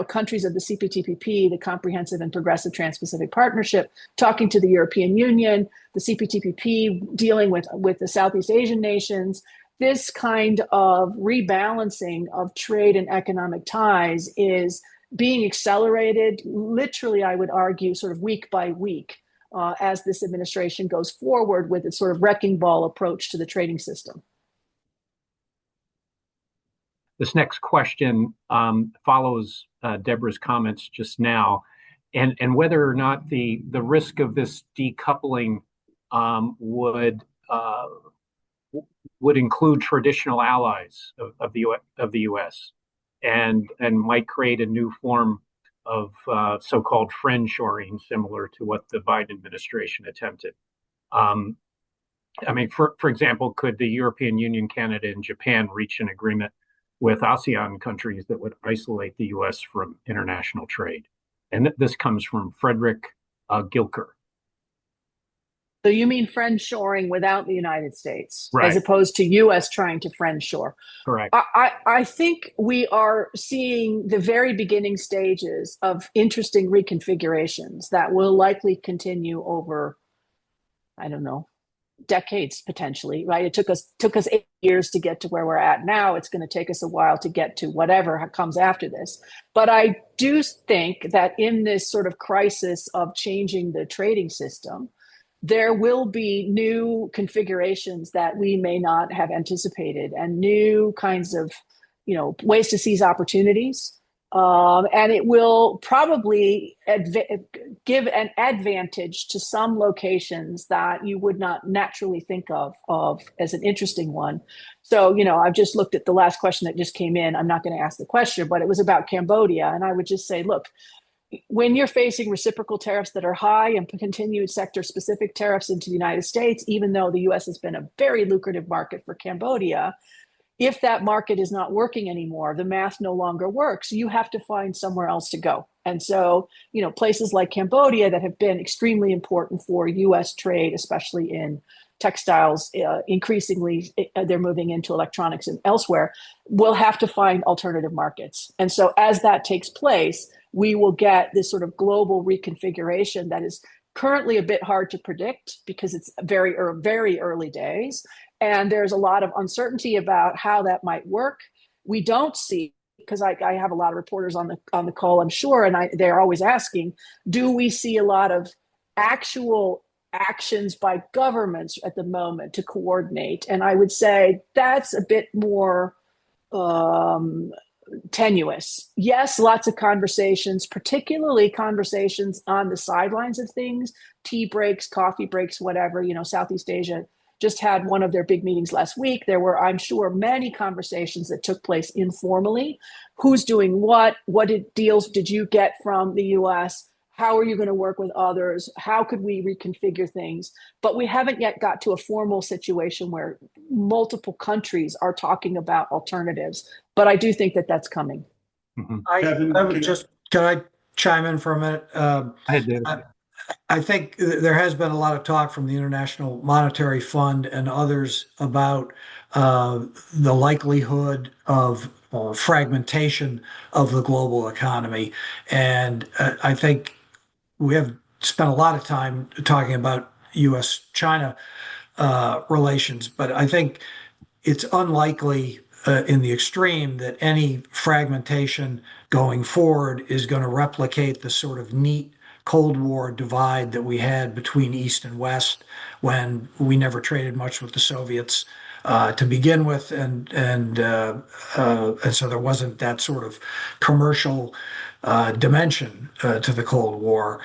countries of the CPTPP, the Comprehensive and Progressive Trans-Pacific Partnership, talking to the European Union, the CPTPP dealing with the Southeast Asian nations. This kind of rebalancing of trade and economic ties is being accelerated, literally, I would argue, sort of week by week, as this administration goes forward with its sort of wrecking ball approach to the trading system. This next question follows Deborah's comments just now, and whether or not the risk of this decoupling would include traditional allies of the U.S. and might create a new form of so-called friendshoring, similar to what the Biden administration attempted. For example, could the European Union, Canada, and Japan reach an agreement with ASEAN countries that would isolate the U.S. from international trade? And this comes from Frederick Gilker. So you mean friendshoring without the United States, right, as opposed to U.S. trying to friendshore? Correct. I think we are seeing the very beginning stages of interesting reconfigurations that will likely continue over, I don't know, decades potentially, right? It took us 8 years to get to where we're at now. It's going to take us a while to get to whatever comes after this. But I do think that in this sort of crisis of changing the trading system, there will be new configurations that we may not have anticipated and new kinds of, ways to seize opportunities. And it will probably give an advantage to some locations that you would not naturally think of as an interesting one. So, I've just looked at the last question that just came in. I'm not going to ask the question, but it was about Cambodia. And I would just say, look, when you're facing reciprocal tariffs that are high and continued sector-specific tariffs into the United States, even though the U.S. has been a very lucrative market for Cambodia, if that market is not working anymore, the math no longer works. You have to find somewhere else to go. And so, places like Cambodia that have been extremely important for U.S. trade, especially in textiles, increasingly they're moving into electronics and elsewhere, will have to find alternative markets. And so as that takes place, we will get this sort of global reconfiguration that is currently a bit hard to predict because it's very, very early days. And there's a lot of uncertainty about how that might work. We don't see, because I have a lot of reporters on the call, I'm sure, and they're always asking, do we see a lot of actual actions by governments at the moment to coordinate? And I would say that's a bit more tenuous. Yes, lots of conversations, particularly conversations on the sidelines of things, tea breaks, coffee breaks, whatever. Southeast Asia just had one of their big meetings last week. There were, I'm sure, many conversations that took place informally. Who's doing what? What deals did you get from the U.S.? How are you going to work with others? How could we reconfigure things? But we haven't yet got to a formal situation where multiple countries are talking about alternatives. But I do think that that's coming. Mm-hmm. Can I chime in for a minute? I think there has been a lot of talk from the International Monetary Fund and others about the likelihood of fragmentation of the global economy. And I think we have spent a lot of time talking about U.S.-China relations, but I think it's unlikely in the extreme that any fragmentation going forward is going to replicate the sort of neat Cold War divide that we had between East and West when we never traded much with the Soviets to begin with, and so there wasn't that sort of commercial dimension to the Cold War.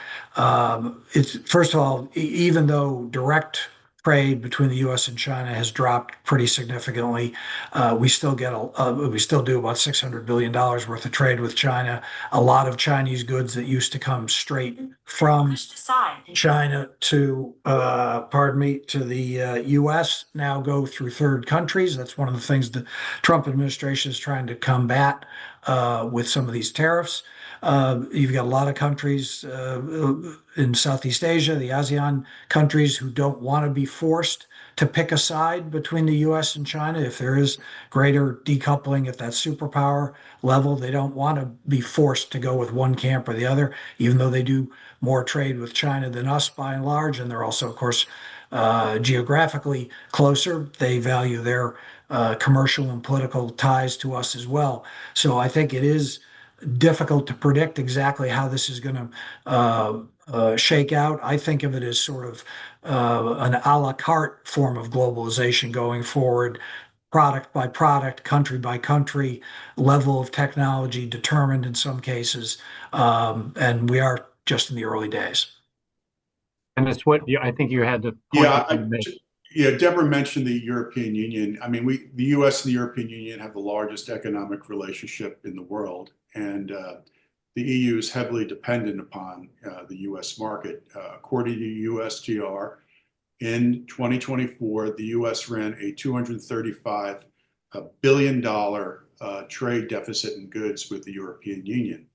It's first of all, even though direct trade between the U.S. and China has dropped pretty significantly. We still do about $600 billion worth of trade with China. A lot of Chinese goods that used to come straight from China to, to the U.S. now go through third countries. That's one of the things the Trump administration is trying to combat with some of these tariffs. You've got a lot of countries in Southeast Asia, the ASEAN countries, who don't want to be forced to pick a side between the U.S. and China. If there is greater decoupling at that superpower level, they don't want to be forced to go with one camp or the other, even though they do more trade with China than us by and large. And they're also, of course, geographically closer. They value their commercial and political ties to us as well. So I think it is difficult to predict exactly how this is going to shake out. I think of it as sort of an a la carte form of globalization going forward, product by product, country by country, level of technology determined in some cases. And we are just in the early days. And that's what I think you had to point Yeah, Deborah mentioned the European Union. I mean, the U.S. and the European Union have the largest economic relationship in the world, and the EU is heavily dependent upon the U.S. market. According to USTR, in 2024, the U.S. ran a $235 billion trade deficit in goods with the European Union.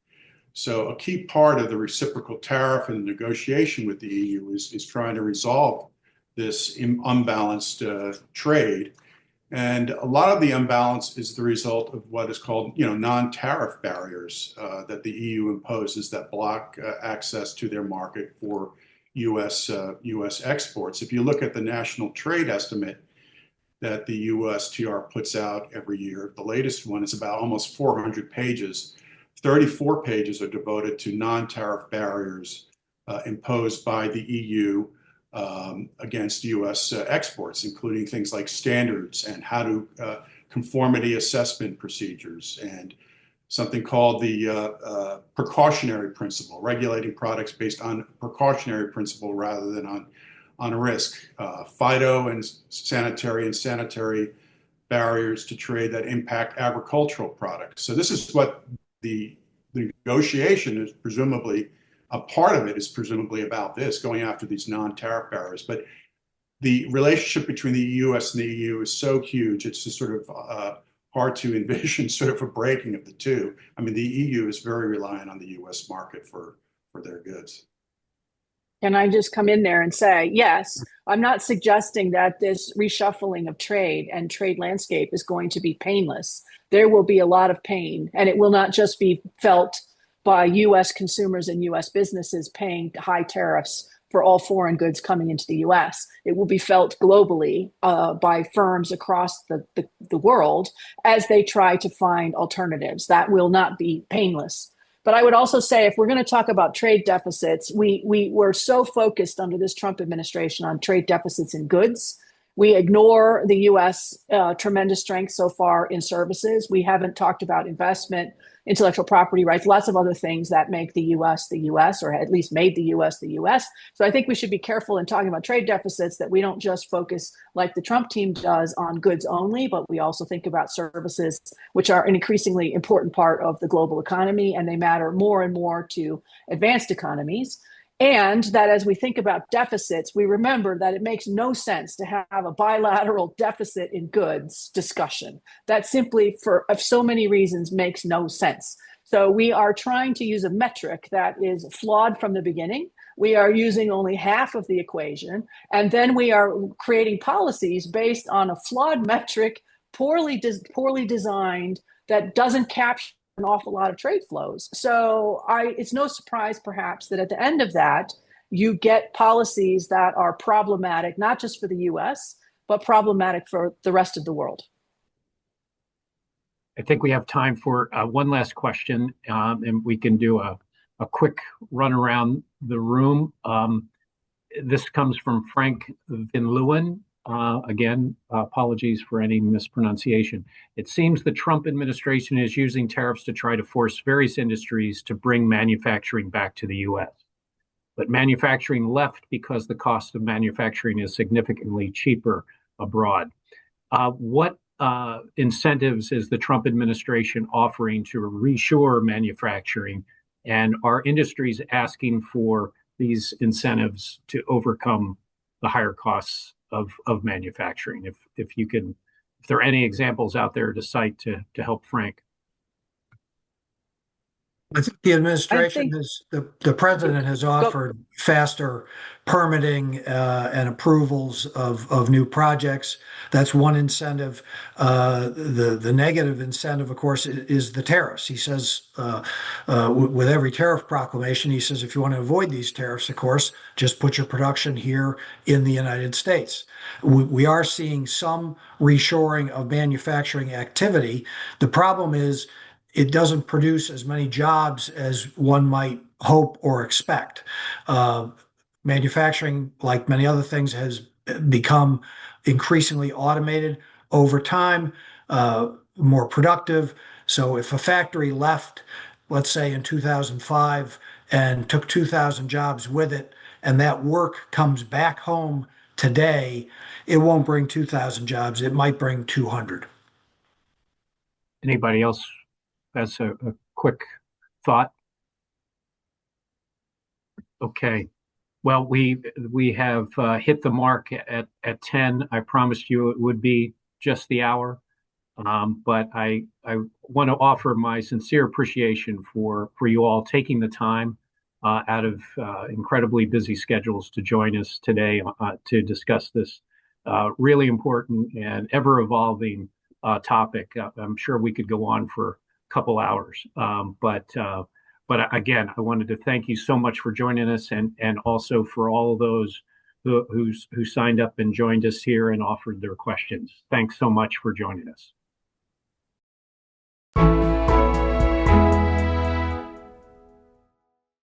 So a key part of the reciprocal tariff and the negotiation with the EU is trying to resolve this unbalanced trade. And a lot of the imbalance is the result of what is called, non-tariff barriers that the EU imposes that block access to their market for U.S. exports. If you look at the national trade estimate that the USTR puts out every year, the latest one is about almost 400 pages. 34 pages are devoted to non-tariff barriers imposed by the EU against U.S. exports, including things like standards and how to conformity assessment procedures and something called the precautionary principle, regulating products based on precautionary principle rather than on risk, phyto and sanitary barriers to trade that impact agricultural products. So this is what the negotiation is presumably. A part of it is presumably about this, going after these non-tariff barriers. But the relationship between the U.S. and the EU is so huge, it's just sort of hard to envision sort of a breaking of the two. I mean, the EU is very reliant on the U.S. market for their goods. Can I just come in there and say, yes, I'm not suggesting that this reshuffling of trade and trade landscape is going to be painless. There will be a lot of pain, and it will not just be felt by U.S. consumers and U.S. businesses paying high tariffs for all foreign goods coming into the U.S. It will be felt globally by firms across the world as they try to find alternatives. That will not be painless. But I would also say, if we're going to talk about trade deficits, we were so focused under this Trump administration on trade deficits in goods. We ignore the U.S. Tremendous strength so far in services. We haven't talked about investment, intellectual property rights, lots of other things that make the U.S., or at least made the U.S. the U.S. So I think we should be careful in talking about trade deficits, that we don't just focus like the Trump team does on goods only, but we also think about services, which are an increasingly important part of the global economy, and they matter more and more to advanced economies. And that as we think about deficits, we remember that it makes no sense to have a bilateral deficit in goods discussion. That simply, for so many reasons, makes no sense. So we are trying to use a metric that is flawed from the beginning. We are using only half of the equation. And then we are creating policies based on a flawed metric, poorly designed, that doesn't capture an awful lot of trade flows. So it's no surprise, perhaps, that at the end of that, you get policies that are problematic, not just for the U.S., but problematic for the rest of the world. I think we have time for one last question, and we can do a quick run around the room. This comes from Frank Van Leeuwen. Again, apologies for any mispronunciation. It seems the Trump administration is using tariffs to try to force various industries to bring manufacturing back to the U.S. but manufacturing left because the cost of manufacturing is significantly cheaper abroad. What incentives is the Trump administration offering to reshore manufacturing? And are industries asking for these incentives to overcome the higher costs of manufacturing? If there are any examples out there to cite to help Frank. I think the administration the president has offered faster permitting and approvals of new projects. That's one incentive. The negative incentive, of course, is the tariffs. He says with every tariff proclamation, he says if you want to avoid these tariffs, of course, just put your production here in the United States. We are seeing some reshoring of manufacturing activity. The problem is, it doesn't produce as many jobs as one might hope or expect. Manufacturing, like many other things, has become increasingly automated over time, more productive. So if a factory left, let's say in 2005, and took 2,000 jobs with it, and that work comes back home today, it won't bring 2,000 jobs. It might bring 200. Anybody else? That's a quick thought. Okay. Well, we have hit the mark at 10. I promised you it would be just the hour. But I want to offer my sincere appreciation for you all taking the time out of incredibly busy schedules to join us today to discuss this really important and ever-evolving topic. I'm sure we could go on for couple hours. But again, I wanted to thank you so much for joining us, and also for all of those who signed up and joined us here and offered their questions. Thanks so much for joining us.